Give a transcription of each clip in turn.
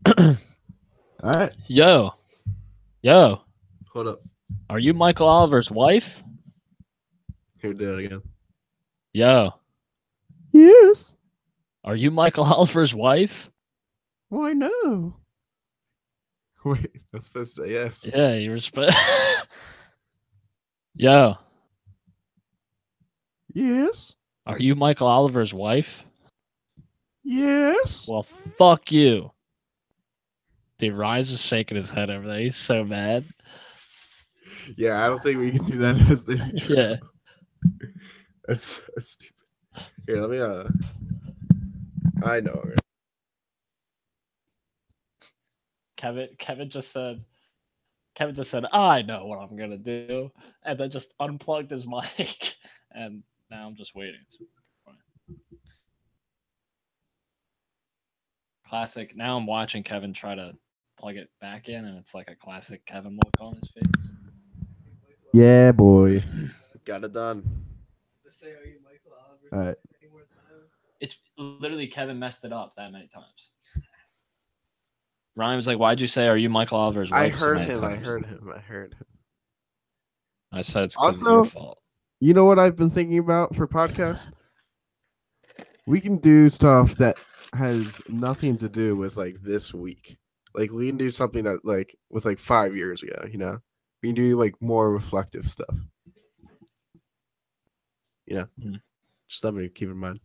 All right. Yo, yo, Hold up. are you Michael Oliver's wife? Here, do it again. Yo, Yes. are you Michael Oliver's wife? Why no? Wait, that's supposed to say yes. Yeah, you were supposed. Yo, Yes. are you Michael Oliver's wife? Yes. Well, fuck you. Dude, Ryan's just shaking his head over there. He's so mad. Yeah, I don't think we can do that as the intro. Yeah. That's stupid. Here, let me. I know. Kevin just said. I know what I'm gonna do, and then just unplugged his mic, and now I'm just waiting. Classic. Now I'm watching Kevin try to plug it back in, and it's like a classic Kevin look on his face. Yeah, boy. Got it done. All right. It's literally Kevin messed it up that many times. Ryan was like, "Why'd you say are you Michael Oliver's wife?" I heard so many him. times? I heard him. I said it's because of Also, your fault. You know what I've been thinking about for podcasts? We can do stuff that has nothing to do with like this week. Like we can do something that like was like 5 years ago, you know? We can do like more reflective stuff. You know? Just something to keep in mind.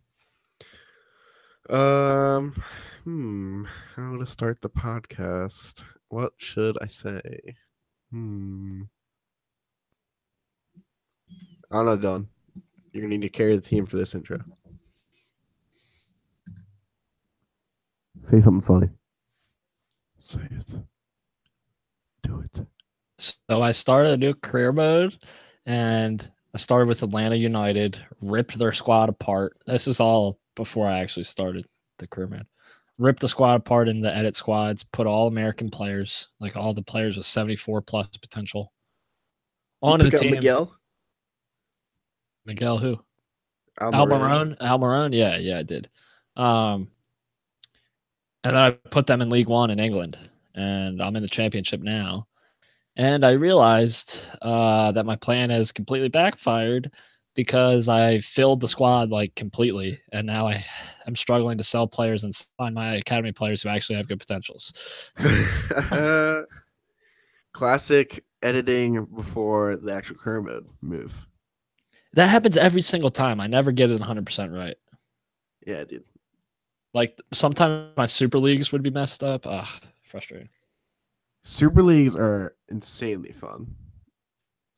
How to start the podcast. What should I say? I don't know, Dylan. You're gonna need to carry the team for this intro. Say something funny. Say it. Do it. So I started a new career mode, and I started with Atlanta United, ripped their squad apart. This is all before I actually started the career mode. Ripped the squad apart into edit squads, put all American players, like all the players with 74 plus potential, onto the took out team. Miguel? Miguel who? Almiron. Almiron? Yeah, I did. And then I put them in League One in England, and I'm in the championship now. And I realized that my plan has completely backfired because I filled the squad like completely, and now I'm struggling to sell players and sign my academy players who actually have good potentials. Classic editing before the actual career mode move. That happens every single time. I never get it 100% right. Yeah, dude. Like sometimes my super leagues would be messed up. Ugh, frustrating. Super leagues are insanely fun.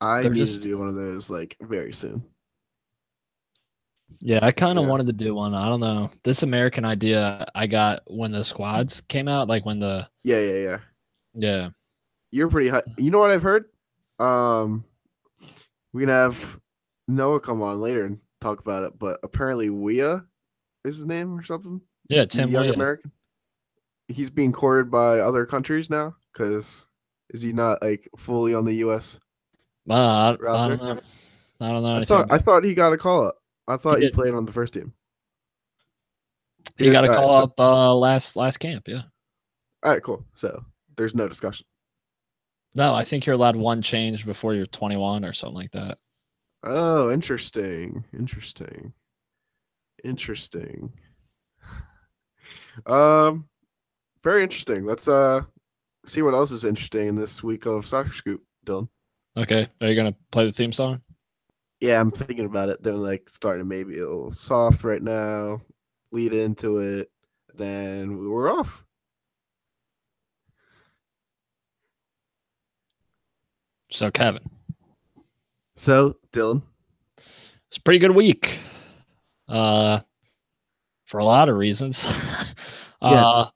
I They're need just to do one of those like very soon. Yeah, I kind of Yeah. wanted to do one. I don't know. This American idea I got when the squads came out, like when the Yeah. You're pretty high. You know what I've heard? We can have Noah come on later and talk about it, but apparently Weah is his name or something. Yeah, The Tim young Weah. American. He's being courted by other countries now because is he not like fully on the U.S. I roster? don't know. I don't know I anything thought about. he got a call up. I He thought he did. played on the first team. He got a All right, call so, up last camp. Yeah. all right, cool. So there's no discussion. No, I think you're allowed one change before you're 21 or something like that. Oh, interesting. Very interesting. Let's see what else is interesting in this week of Soccer Scoop, Dylan. Okay, are you gonna play the theme song? Yeah, I'm thinking about it. They're like starting maybe a little soft right now, lead into it, then we're off. So Kevin, So Dylan, it's a pretty good week. For a lot of reasons. The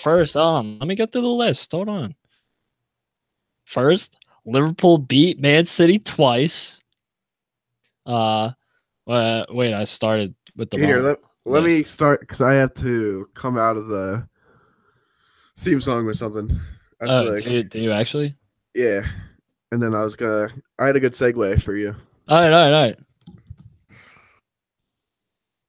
first. Let me get through the list. Hold on. First, Liverpool beat Man City twice. Wait, I started with the here. wrong Let me list. start because I have to come out of the theme song with something. I have to, like, do you actually? yeah. And then I had a good segue for you. All right.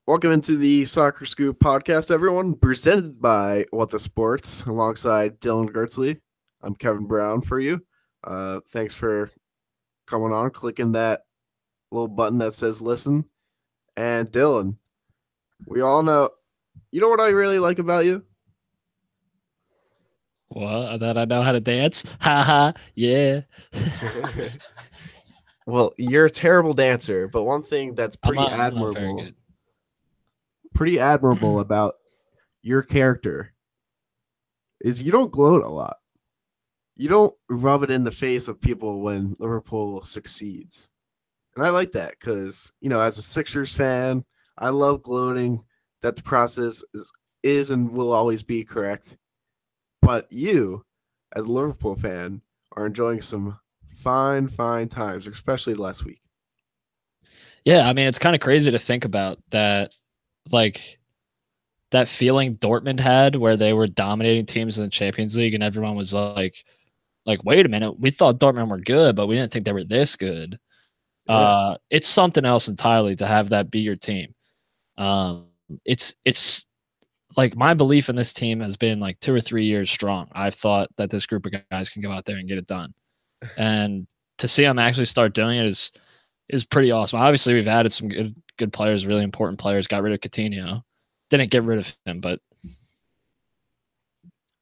Welcome into the Soccer Scoop podcast, everyone. Presented by What the Sports, alongside Dylan Gertzley. I'm Kevin Brown for you. Thanks for coming on, clicking that little button that says listen. And Dylan, we all know, you know what I really like about you? Well, that I know how to dance. Ha ha. Yeah. Well, you're a terrible dancer, but one thing that's I'm not very good. pretty admirable about your character is you don't gloat a lot. You don't rub it in the face of people when Liverpool succeeds. And I like that because, as a Sixers fan, I love gloating that the process is and will always be correct. But you, as a Liverpool fan, are enjoying some fine times, especially last week. Yeah, I mean, it's kind of crazy to think about that, like that feeling Dortmund had where they were dominating teams in the Champions League and everyone was like, wait a minute, we thought Dortmund were good, but we didn't think they were this good. Yeah. It's something else entirely to have that be your team. It's like my belief in this team has been like 2 or 3 years strong. I thought that this group of guys can go out there and get it done, and to see them actually start doing it is pretty awesome. Obviously, we've added some good players, really important players. Got rid of Coutinho, didn't get rid of him, but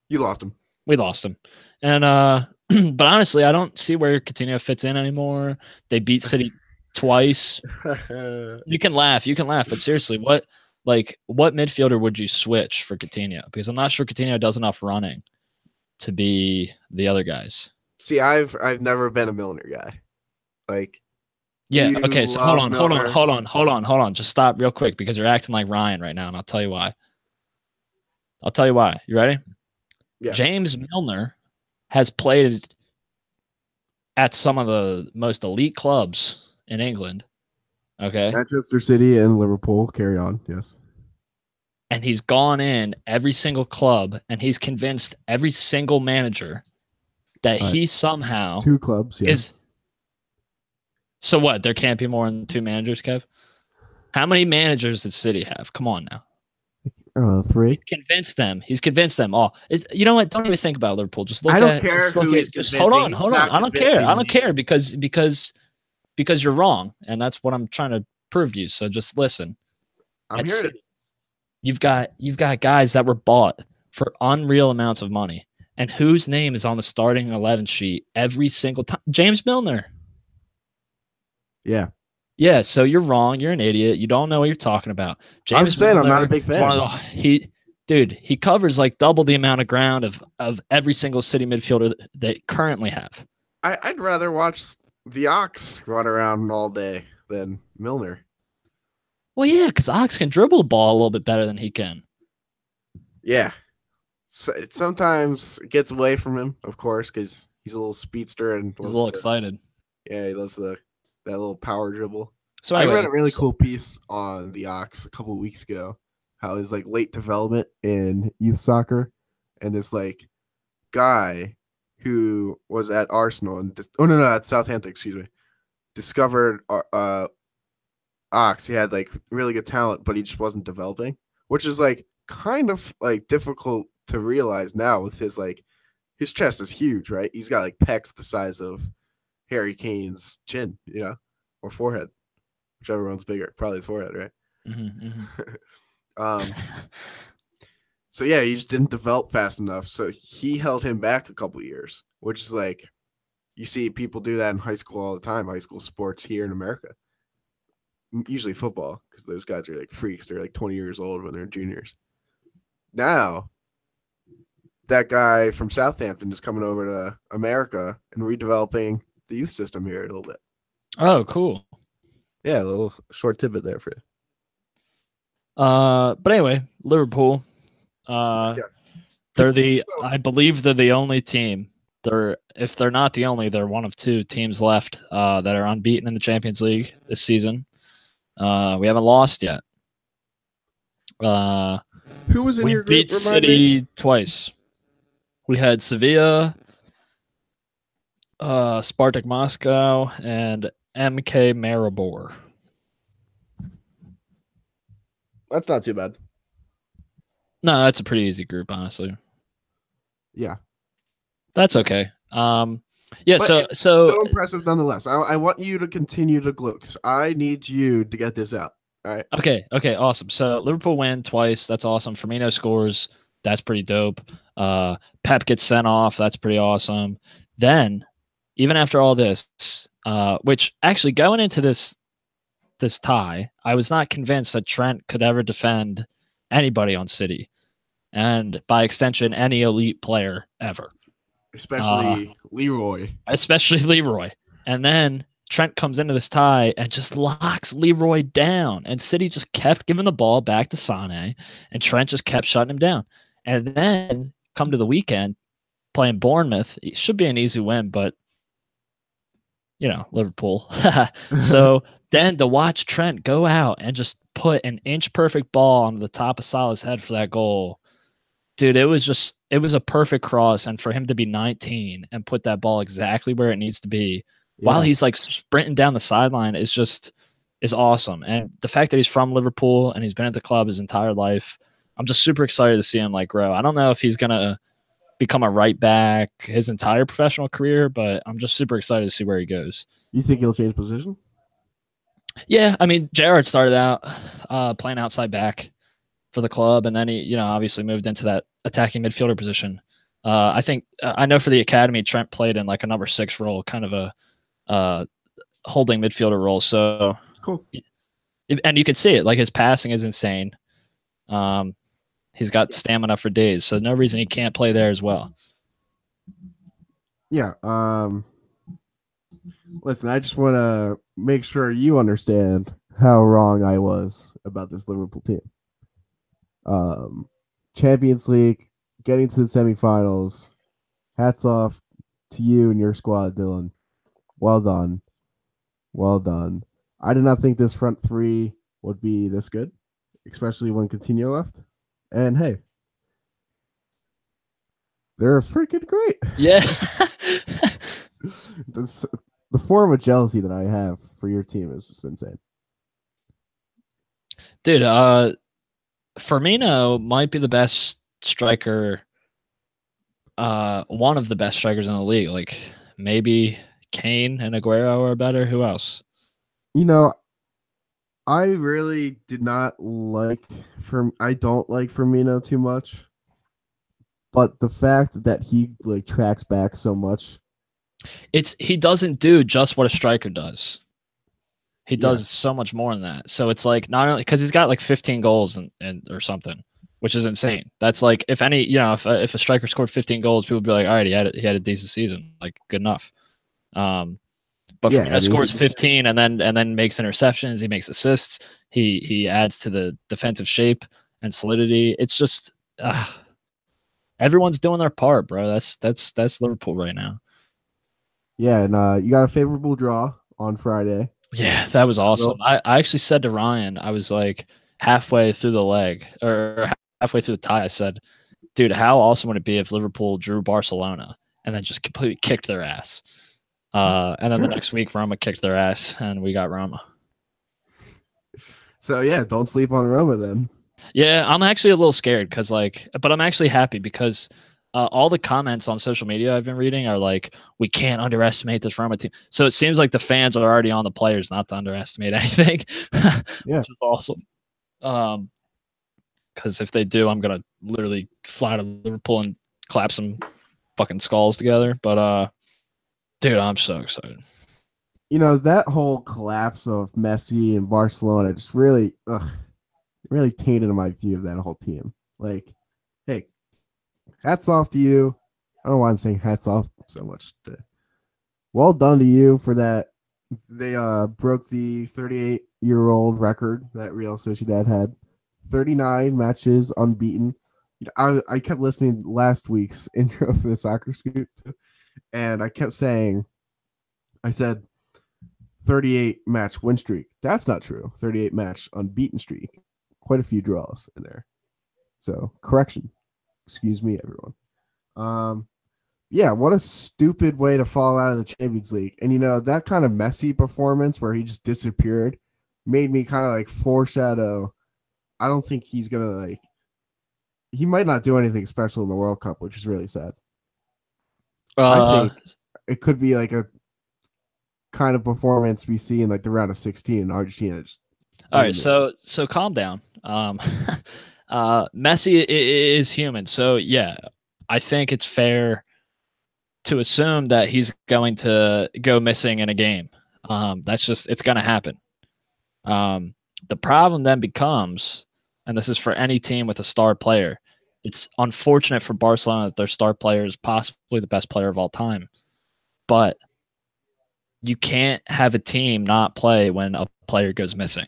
You lost him. we lost him, and but honestly, I don't see where Coutinho fits in anymore. They beat City twice. You can laugh, but seriously, what midfielder would you switch for Coutinho? Because I'm not sure Coutinho does enough running to be the other guys. See, I've never been a Milner guy. Like, yeah, you okay, so love hold Milner. on. Just stop real quick because you're acting like Ryan right now, and I'll tell you why. You ready? Yeah. James Milner has played at some of the most elite clubs in England. Okay. Manchester City and Liverpool. Carry on. Yes. And he's gone in every single club and he's convinced every single manager that he somehow 2 clubs. Yes. is. So what? There can't be more than 2 managers, Kev? How many managers did City have? Come on now. 3. He's convinced them all. You know what? Don't even think about Liverpool. Just look I don't at. care Just look who at. Just hold on. I don't care. Because you're wrong, and that's what I'm trying to prove to you. So just listen. I'm here. You've got guys that were bought for unreal amounts of money, and whose name is on the starting 11 sheet every single time? James Milner. Yeah. Yeah, so you're wrong. You're an idiot. You don't know what you're talking about. James Milner, I'm not a big fan. He covers like double the amount of ground of every single City midfielder that they currently have. I'd rather watch the Ox run around all day than Milner. Well, yeah, because Ox can dribble the ball a little bit better than he can. Yeah. So it sometimes gets away from him, of course, because he's a little speedster and he's a little excited. Yeah, he loves that little power dribble. So anyway, I read a really cool piece on the Ox a couple of weeks ago, how his like late development in youth soccer, and this like guy who was at Arsenal and at Southampton, excuse me, discovered Ox. He had like really good talent, but he just wasn't developing, which is like kind of like difficult to realize now with his like his chest is huge, right? He's got like pecs the size of Harry Kane's chin, or forehead, whichever one's bigger. Probably his forehead, right? So yeah, he just didn't develop fast enough. So he held him back a couple of years, which is like you see people do that in high school all the time. High school sports here in America, usually football, because those guys are like freaks. They're like 20 years old when they're juniors. Now, that guy from Southampton is coming over to America and redeveloping the youth system here a little bit. Oh, cool. Yeah, a little short tidbit there for you. But anyway, Liverpool. Yes. I believe they're the only team. If they're not the only, they're one of 2 teams left that are unbeaten in the Champions League this season. We haven't lost yet. Who was in your group? We beat City twice. We had Sevilla, Spartak Moscow, and MK Maribor. That's not too bad. No, that's a pretty easy group, honestly. Yeah. That's okay. Yeah. But So it's so still impressive nonetheless. I want you to continue to gloat. I need you to get this out. All right. okay, awesome. So Liverpool win twice. That's awesome. Firmino scores. That's pretty dope. Pep gets sent off. That's pretty awesome. Then, even after all this, which actually going into this tie, I was not convinced that Trent could ever defend anybody on City, and by extension, any elite player ever. Uh, Especially Leroy. especially Leroy. And then Trent comes into this tie and just locks Leroy down. And City just kept giving the ball back to Sane, and Trent just kept shutting him down. And then come to the weekend, playing Bournemouth, it should be an easy win, but Liverpool. So then to watch Trent go out and just put an inch perfect ball on the top of Salah's head for that goal. Dude, it was a perfect cross, and for him to be 19 and put that ball exactly where it needs to be while he's like sprinting down the sideline is awesome. And the fact that he's from Liverpool and he's been at the club his entire life, I'm just super excited to see him like grow. I don't know if he's gonna become a right back his entire professional career, but I'm just super excited to see where he goes. You think he'll change position? Yeah, I mean, Gerrard started out playing outside back for the club, and then he, obviously moved into that attacking midfielder position. I think I know for the academy, Trent played in like a number 6 role, kind of a holding midfielder role. So cool, and you can see it. Like his passing is insane. He's got stamina for days, so no reason he can't play there as well. Yeah. Listen, I just want to make sure you understand how wrong I was about this Liverpool team. Champions League, getting to the semifinals. Hats off to you and your squad, Dylan. Well done. Well done. I did not think this front three would be this good, especially when Coutinho left. And hey, they're freaking great. Yeah. The form of jealousy that I have for your team is just insane. Dude, Firmino might be the best striker, one of the best strikers in the league. Like maybe Kane and Aguero are better. Who else? I really did not like I don't like Firmino too much. But the fact that he like tracks back so much, he doesn't do just what a striker does. He does so much more than that. So it's like not only because he's got like 15 goals and or something, which is insane. That's like if any, if a striker scored 15 goals, people would be like, all right, he had a decent season, like good enough. But Firmino scores 15 and then makes interceptions. He makes assists. He adds to the defensive shape and solidity. It's just everyone's doing their part, bro. That's Liverpool right now. Yeah, and you got a favorable draw on Friday. Yeah, that was awesome. I actually said to Ryan, I was like halfway through the leg or halfway through the tie, I said, dude, how awesome would it be if Liverpool drew Barcelona and then just completely kicked their ass? And then the next week, Roma kicked their ass, and we got Roma. So yeah, don't sleep on Roma then. Yeah, I'm actually a little scared but I'm actually happy because all the comments on social media I've been reading are like, we can't underestimate this Roma team. So it seems like the fans are already on the players not to underestimate anything, which is awesome. Because if they do, I'm gonna literally fly to Liverpool and clap some fucking skulls together. But dude, I'm so excited. That whole collapse of Messi and Barcelona just really tainted my view of that whole team. Like, hey, hats off to you. I don't know why I'm saying hats off so much. Well done to you for that. They broke the 38-year-old record that Real Sociedad had. 39 matches unbeaten. I kept listening to last week's intro for the Soccer Scoop, and I kept saying, I said 38 match win streak. That's not true. 38 match unbeaten streak. Quite a few draws in there. So correction. Excuse me, everyone. Yeah, what a stupid way to fall out of the Champions League. And that kind of messy performance where he just disappeared made me kind of like foreshadow I don't think he's gonna like. He might not do anything special in the World Cup, which is really sad. I Uh, think it could be like a kind of performance we see in like the round of 16 in Argentina. Just all right, eliminated. so calm down. Messi is human, so yeah, I think it's fair to assume that he's going to go missing in a game. That's just it's going to happen. The problem then becomes, and this is for any team with a star player, it's unfortunate for Barcelona that their star player is possibly the best player of all time, but you can't have a team not play when a player goes missing.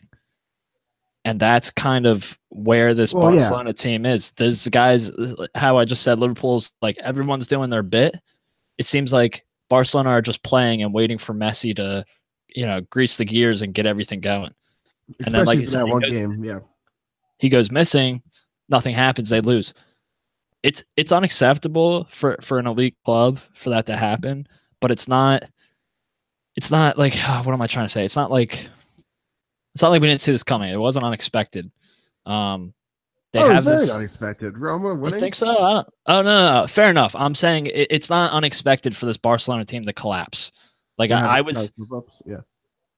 And that's kind of where this Well, yeah, Barcelona team is. These guys, how I just said, Liverpool's like everyone's doing their bit. It seems like Barcelona are just playing and waiting for Messi to, grease the gears and get everything going. And then, like especially you for said, that one game. Yeah, he goes missing, nothing happens, they lose. It's unacceptable for an elite club for that to happen, but it's not like what am I trying to say? It's not like we didn't see this coming. It wasn't unexpected. They oh, it was have very this. unexpected. Roma You winning. think so? I don't, oh no, no, fair enough. I'm saying it's not unexpected for this Barcelona team to collapse. Like They I, had I a was, slip-ups. Yeah.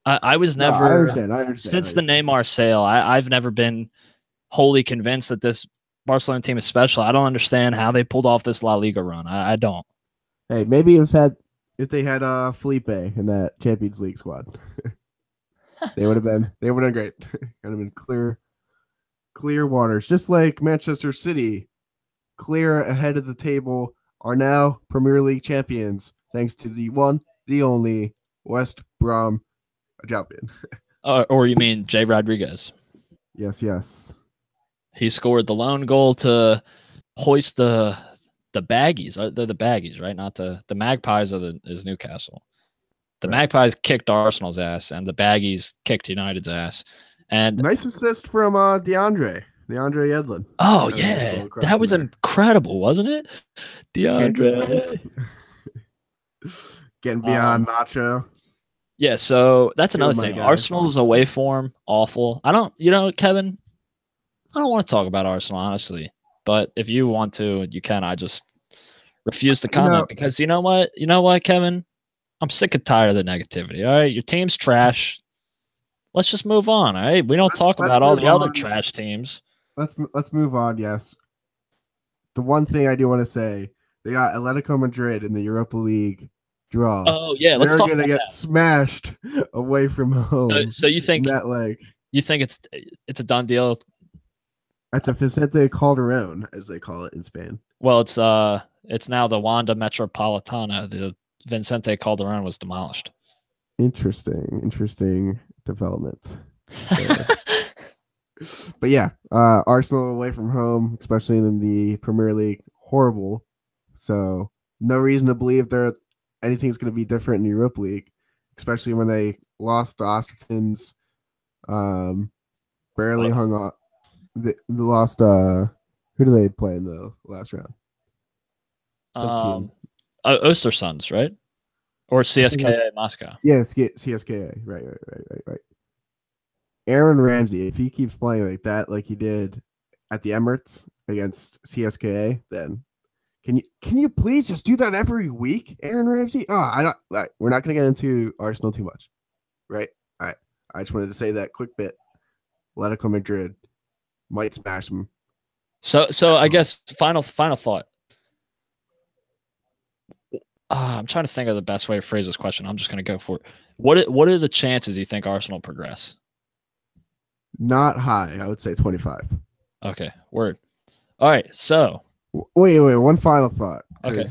I was No, I never understand. I understand. since the Neymar sale. I've never been wholly convinced that this Barcelona team is special. I don't understand how they pulled off this La Liga run. I don't. Hey, maybe if they had Felipe in that Champions League squad, they would have been great. Kind of been clear waters, just like Manchester City, clear ahead of the table, are now Premier League champions thanks to the one, the only West Brom champion. Or you mean Jay Rodriguez? Yes, yes. He scored the lone goal to hoist the baggies. They're the baggies, right? Not the Magpies is Newcastle. The Right. Magpies kicked Arsenal's ass, and the baggies kicked United's ass. And Nice assist from DeAndre Yedlin. oh Got a nice yeah, little cross that in was there. incredible, wasn't it, Getting, DeAndre? getting Um, beyond Nacho. yeah. So that's Two another of my thing. guys. Arsenal's away form awful. I don't, Kevin. I don't want to talk about Arsenal honestly, but if you want to, you can. I just refuse to You know, comment because you know what? You know what, Kevin? I'm sick and tired of the negativity. All right, your team's trash. Let's just move on. All right, we don't talk let's about all move the other on. trash teams. Let's move on. Yes, the one thing I do want to say, they got Atletico Madrid in the Europa League draw. Oh yeah, let's They're talk gonna about get that. smashed away from home So you in think that leg it's a done deal? at the Vicente Calderon, as they call it in Spain. Well, it's now the Wanda Metropolitana. The Vicente Calderon was demolished. Interesting development. But yeah, Arsenal away from home, especially in the Premier League, horrible. So no reason to believe anything's going to be different in the Europa League, especially when they lost the Ostertons. Barely hung on. They lost. Who do they play in the last round? Some team. Ostersons, right? Or CSKA Moscow. Yeah, CSKA. Right. Aaron Ramsey, if he keeps playing like that, like he did at the Emirates against CSKA, then can you please just do that every week, Aaron Ramsey? Oh, I don't. We're not going to get into Arsenal too much, right? All right. I just wanted to say that quick bit. Atletico Madrid might smash them. So I guess final thought. I'm trying to think of the best way to phrase this question. I'm just going to go for it. What are the chances you think Arsenal progress? Not high. I would say 25. Okay, word. All right, so wait. One final thought. Okay.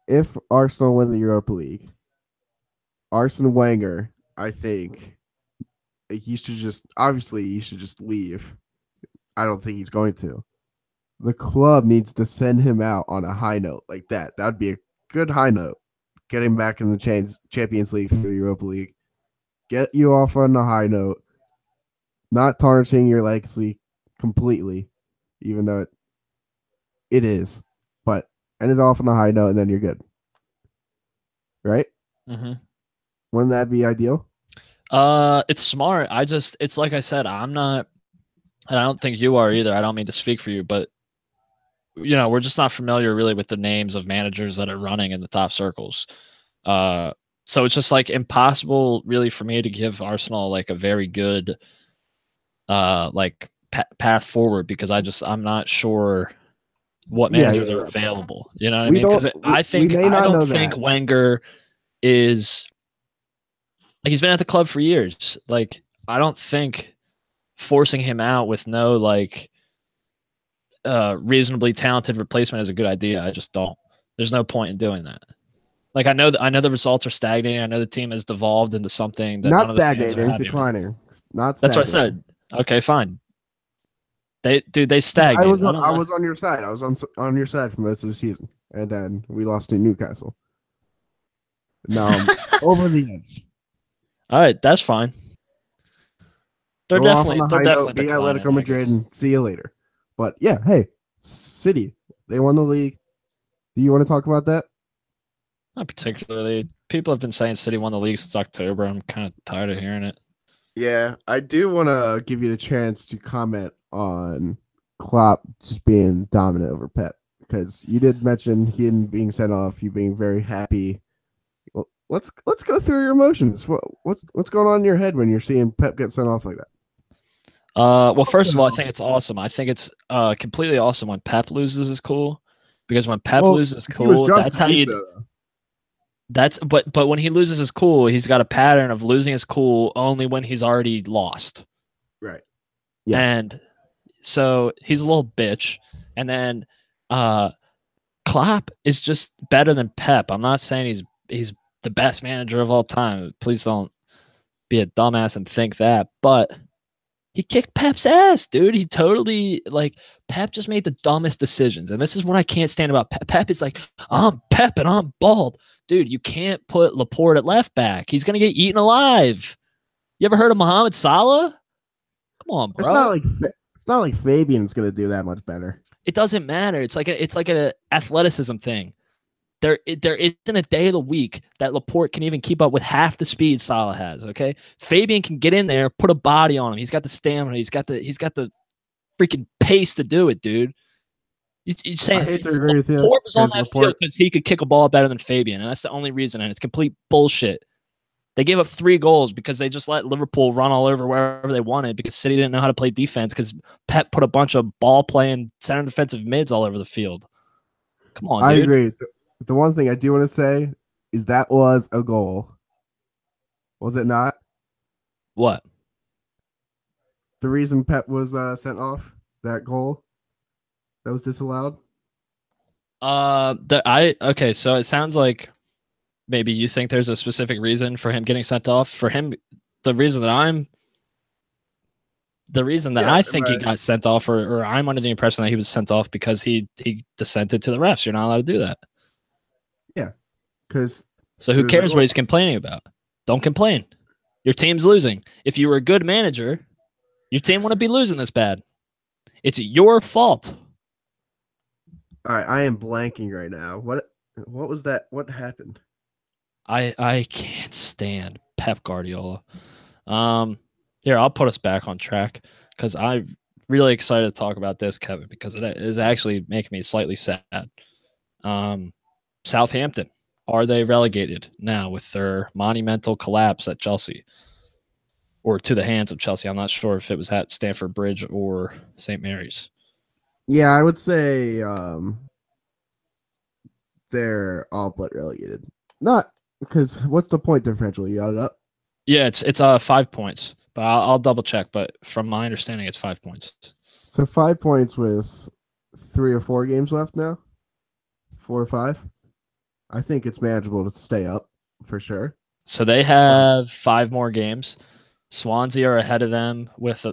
If Arsenal win the Europa League, Arsene Wenger, I think he should just leave. I don't think he's going to. The club needs to send him out on a high note like that. That would be a good high note. Get him back in the Champions League through the Europa League. Get you off on a high note. Not tarnishing your legacy completely, even though it is. But end it off on a high note and then you're good. Right? Mm-hmm. Wouldn't that be ideal? It's smart. It's like I said, I'm not, and I don't think you are either. I don't mean to speak for you, but we're just not familiar really with the names of managers that are running in the top circles. So it's just like impossible really for me to give Arsenal like a very good like path forward because I'm not sure what Yeah, managers yeah, are yeah. available. You know what I We mean? don't. Because We may I not don't know think that. Wenger is like he's been at the club for years. Like I don't think forcing him out with no like reasonably talented replacement is a good idea. I just don't. There's no point in doing that. Like I know the results are stagnating. I know the team has devolved into something that Not none of the fans are stagnating, happy with. declining. Not That's what I stagnating. said. Okay, fine. They 'Cause I stagnated. was I on, don't I know. was on your side. I was on your side for most of the season, and then we lost to Newcastle. Now I'm over the edge. All right, that's fine. Go off on a They're high note. definitely Be declining, Atletico I Madrid guess. and see you later. But yeah, hey, City, they won the league. Do you want to talk about that? Not particularly. People have been saying City won the league since October. I'm kind of tired of hearing it. Yeah, I do want to give you the chance to comment on Klopp just being dominant over Pep because you did mention him being sent off, you being very happy. Well, let's go through your emotions. What's going on in your head when you're seeing Pep get sent off like that? Well, first of all, I Also, think it's awesome. I think it's completely awesome when Pep loses is cool, because when Pep well, loses he was cool, just that's to how do you. so. That's but when he loses his cool, he's got a pattern of losing his cool only when he's already lost, Right. Yeah. and so he's a little bitch. And then uh Klopp is just better than Pep. I'm not saying he's the best manager of all time. Please don't be a dumbass and think that, but he kicked Pep's ass, dude. He totally like Pep just made the dumbest decisions. And this is what I can't stand about Pep. Pep is like, I'm Pep and I'm bald. Dude, you can't put Laporte at left back. He's gonna get eaten alive. You ever heard of Mohamed Salah? Come on, It's not bro. like it's not like Fabian's gonna do that much better. It doesn't matter. It's like an athleticism thing. There isn't a day of the week that Laporte can even keep up with half the speed Salah has. Okay, Fabian can get in there, put a body on him. He's got the stamina. He's got the freaking pace to do it, dude. You're I saying hate to agree with you Laporte was on because that field Laporte. because he could kick a ball better than Fabian, and that's the only reason. And it's complete bullshit. They gave up 3 goals because they just let Liverpool run all over wherever they wanted because City didn't know how to play defense because Pep put a bunch of ball playing center defensive mids all over the field. Come on, I dude. agree. The one thing I do want to say is that was a goal. Was it not? What? The reason Pep was sent off, that goal that was disallowed. Okay, so it sounds like maybe you think there's a specific reason for him getting sent off. For him, the reason that I'm the reason that Yeah, I think he right. got sent off, or I'm under the impression that he was sent off because he dissented to the refs. You're not allowed to do that. Yeah, because So it who was a cares what goal. he's complaining about? Don't complain. Your team's losing. If you were a good manager, your team wouldn't be losing this bad. It's your fault. All right, I am blanking right now. What was that? What happened? I can't stand Pep Guardiola. Here, I'll put us back on track because I'm really excited to talk about this, Kevin, because it is actually making me slightly sad. Southampton, are they relegated now with their monumental collapse at Chelsea or to the hands of Chelsea? I'm not sure if it was at Stamford Bridge or St. Mary's. Yeah, I would say they're all but relegated. Not because what's the point differential? You got it up. Yeah, it's 5 points, but I'll double check. But from my understanding, it's 5 points. So 5 points with 3 or 4 games left now. 4 or 5. I think it's manageable to stay up for sure. So they Um, have 5 more games. Swansea are ahead of them with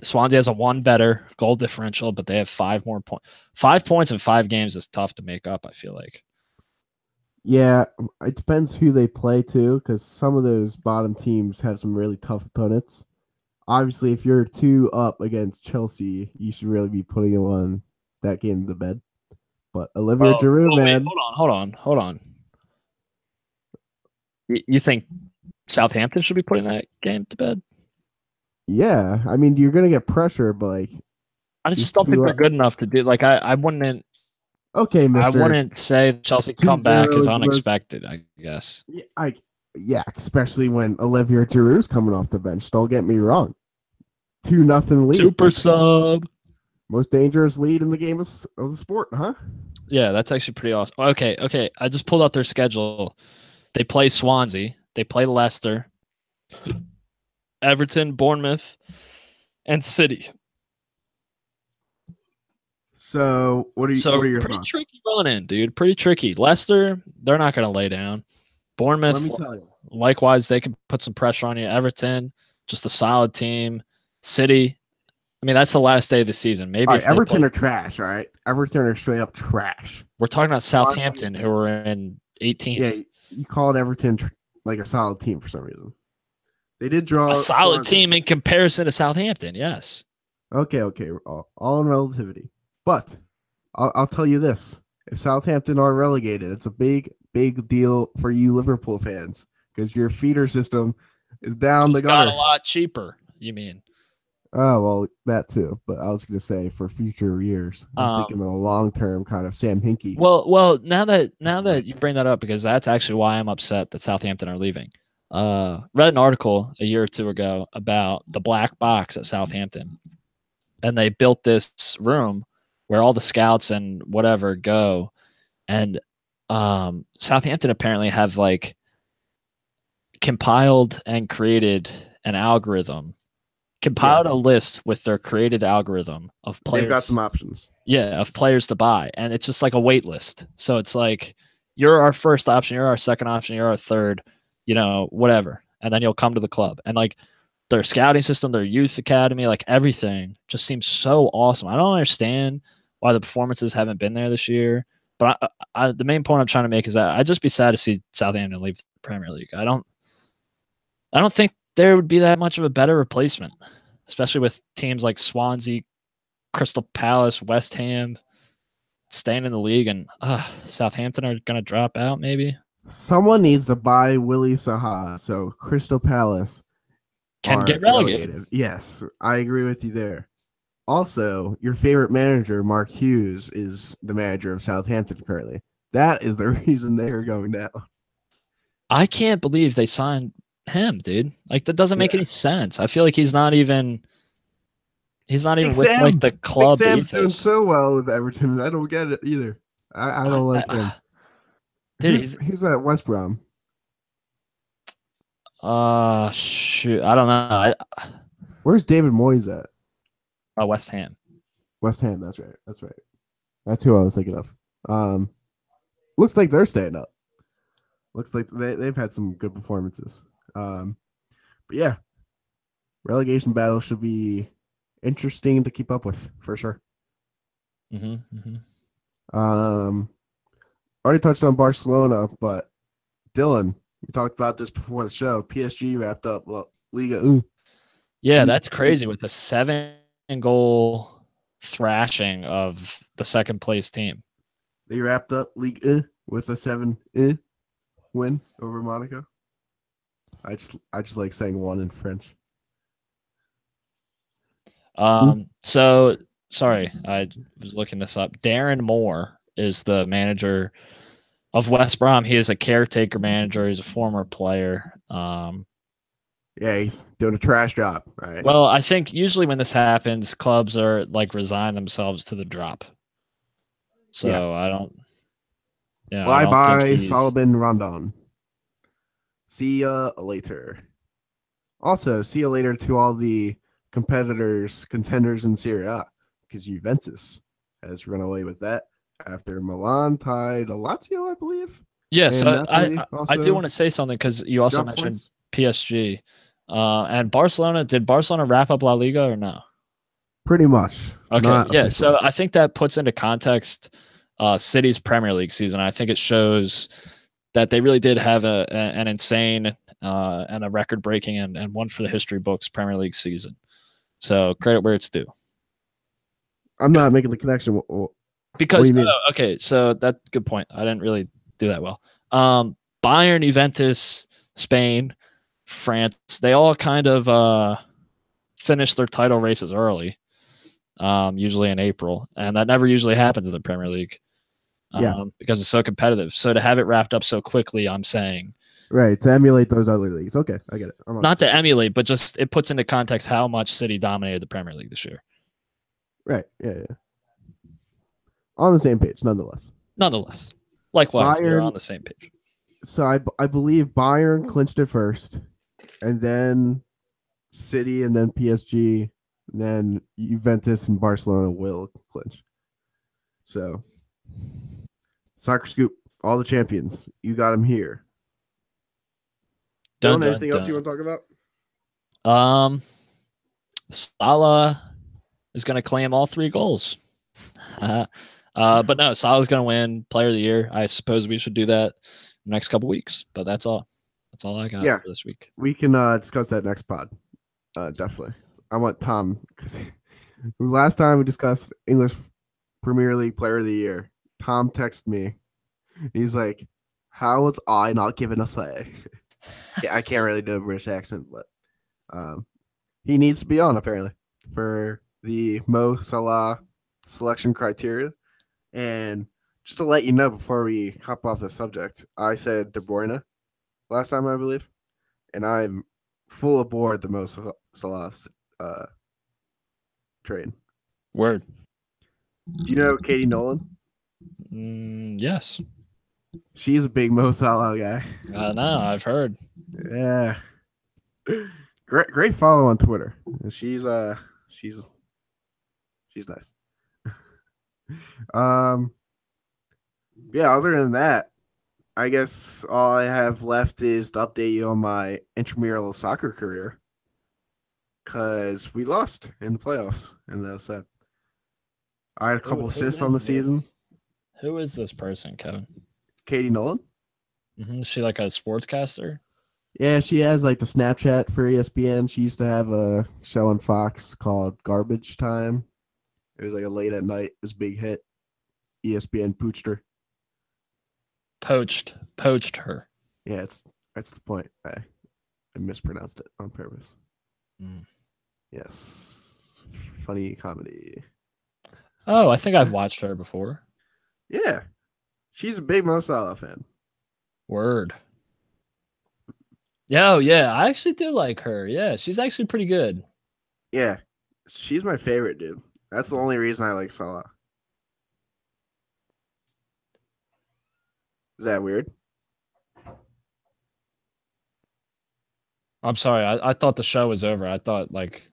Swansea has a 1 better goal differential, but they have 5 more points. 5 points in 5 games is tough to make up, I feel like. yeah, it depends who they play too, because some of those bottom teams have some really tough opponents. Obviously, if you're 2 up against Chelsea, you should really be putting on that game to bed. But Olivier Giroud, Wait, man, hold on. You think Southampton should be putting that game to bed. Yeah, I mean, you're gonna get pressure, but like, I these just don't think two they're good enough to do. Like I wouldn't. okay, I Mister wouldn't say Chelsea 2-0 comeback is is most. unexpected. I guess. Yeah, especially when Olivier Giroud's coming off the bench. Don't get me wrong. 2-0 lead. Super sub. Most dangerous lead in the game of the sport, huh? Yeah, that's actually pretty awesome. Okay. I just pulled out their schedule. They play Swansea. They play Leicester, Everton, Bournemouth, and City. So what are your pretty thoughts? tricky run in, dude. Pretty tricky. Leicester, they're not going to lay down. Bournemouth, Let me tell you. likewise, they can put some pressure on you. Everton, just a solid team. City, I mean, that's the last day of the season. Maybe all right, Everton are trash. All right, Everton are straight up trash. We're talking about Southampton, who are in 18th. Yeah, you called Everton like a solid team for some reason. They did draw a solid team in comparison to Southampton. Yes. Okay. All in relativity, but I'll tell you this: if Southampton are relegated, it's a big deal for you Liverpool fans because your feeder system is down the gutter. Got a lot cheaper. You mean? Oh, well, that too. But I was going to say for future years, I was thinking of a long-term kind of Sam Hinkie. Well, now that you bring that up, because that's actually why I'm upset that Southampton are leaving. Read an article a year or two ago about the black box at Southampton, and they built this room where all the scouts and whatever go, and Southampton apparently have like compiled and created an algorithm. A list with their created algorithm of players. They've got some options. Yeah, of players to buy. And it's just like a wait list. So it's like, you're our first option, you're our second option, you're our third, whatever. And then you'll come to the club. And like their scouting system, their youth academy, like everything just seems so awesome. I don't understand why the performances haven't been there this year. But the main point I'm trying to make is that I'd just be sad to see Southampton leave the Premier League. I don't think there would be that much of a better replacement, especially with teams like Swansea, Crystal Palace, West Ham staying in the league, and Southampton are going to drop out maybe. Someone needs to buy Willie Saha so Crystal Palace can get relegated. Yes, I agree with you there. Also, your favorite manager, Mark Hughes, is the manager of Southampton currently. That is the reason they are going down. I can't believe they signed him, dude. Like that doesn't make any sense. I feel like he's not even with like the club. Sam's doing so well with Everton. I don't get it either. I don't like him. Dude, he's at West Brom. Shoot, I don't know. Where's David Moyes at? West Ham. West Ham. That's right. That's who I was thinking of. Looks like they're staying up. Looks like they've had some good performances. But yeah, relegation battle should be interesting to keep up with for sure. Already touched on Barcelona, but Dylan, we talked about this before the show. PSG wrapped up Liga. Yeah, that's crazy with a 7-goal thrashing of the second place team. They wrapped up Liga with a 7 win over Monaco. I just like saying one in French. So sorry, I was looking this up. Darren Moore is the manager of West Brom. He is a caretaker manager. He's a former player. Yeah, he's doing a trash job. Right. Well, I think usually when this happens, clubs are like resign themselves to the drop. So yeah. I don't. Yeah. Bye, Solomon Rondon. See ya later. Also, see you later to all the contenders in Serie A, because Juventus has run away with that after Milan tied Lazio, I believe. Yeah, so I do want to say something because you also mentioned PSG. And Barcelona. Did Barcelona wrap up La Liga or no? Pretty much. Okay, yeah. So I think that puts into context City's Premier League season. I think it shows that they really did have an insane and a record-breaking and one for the history books Premier League season. So credit where it's due. I'm not making the connection. Because okay, so that's a good point. I didn't really do that well. Bayern, Juventus, Spain, France. They all kind of finish their title races early, usually in April, and that never usually happens in the Premier League because it's so competitive. So to have it wrapped up so quickly, I'm saying Right, to emulate those other leagues. Okay, I get it. not to emulate, but just it puts into context how much City dominated the Premier League this year. Right, yeah. On the same page, nonetheless. Likewise, Bayern, we're on the same page. So I believe Bayern clinched it first, and then City, and then PSG, and then Juventus and Barcelona will clinch. So, Soccer Scoop, all the champions, you got them here. Don't anything else you want to talk about? Salah is going to claim all 3 goals. But no, Salah's going to win Player of the Year. I suppose we should do that in the next couple weeks. But that's all. That's all I got for this week. We can discuss that next pod. Definitely. I want Tom, because last time we discussed English Premier League Player of the Year, Tom texted me. He's like, "How was I not given a say?" Yeah, I can't really do a British accent, but he needs to be on apparently for the Mo Salah selection criteria. And just to let you know before we hop off the subject, I said De Bruyne last time, I believe, and I'm full aboard the Mo Salah train. Word. Do you know Katie Nolan? Yes. She's a big Mo Salah guy. I know. I've heard. Yeah. Great follow on Twitter. She's nice. Yeah, other than that, I guess all I have left is to update you on my intramural soccer career, because we lost in the playoffs, and that was sad. I had a couple assists on the season. Who is this person, Kevin? Katie Nolan. Is she like a sportscaster? Yeah, she has like the Snapchat for ESPN. She used to have a show on Fox called Garbage Time. It was like a late at night. It was a big hit. ESPN poached her. Poached her. Yeah, that's the point. I mispronounced it on purpose. Yes. Funny comedy. Oh, I think I've watched her before. Yeah. She's a big Mo Salah fan. Word. Yeah, I actually do like her. Yeah, she's actually pretty good. Yeah. She's my favorite, dude. That's the only reason I like Salah. Is that weird? I'm sorry. I thought the show was over. I thought, like,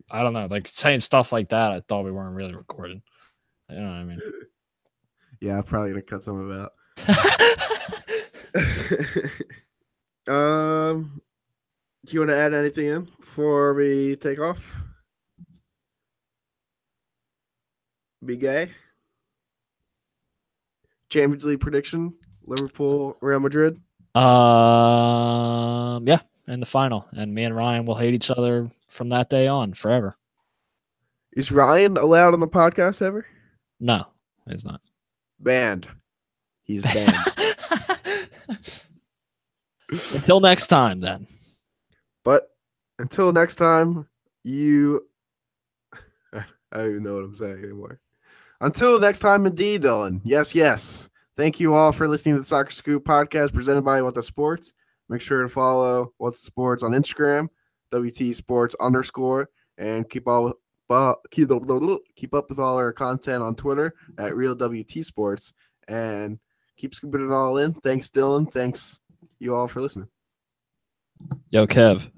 I don't know, like saying stuff like that, I thought we weren't really recording. You know what I mean? Yeah, I'm probably going to cut some of it out. Do you want to add anything in before we take off? Be gay. Champions League prediction: Liverpool, Real Madrid. Yeah, in the final, and me and Ryan will hate each other from that day on forever. Is Ryan allowed on the podcast ever? No, he's not. Banned. He's banned. Until next time, then. But until next time, I don't even know what I'm saying anymore. Until next time, indeed, Dylan. Yes. Thank you all for listening to the Soccer Scoop podcast presented by What the Sports. Make sure to follow What the Sports on Instagram, WT Sports _, and keep up with all our content on Twitter at Real WT Sports, and keep scooping it all in. Thanks, Dylan. Thanks you all for listening. Yo, Kev.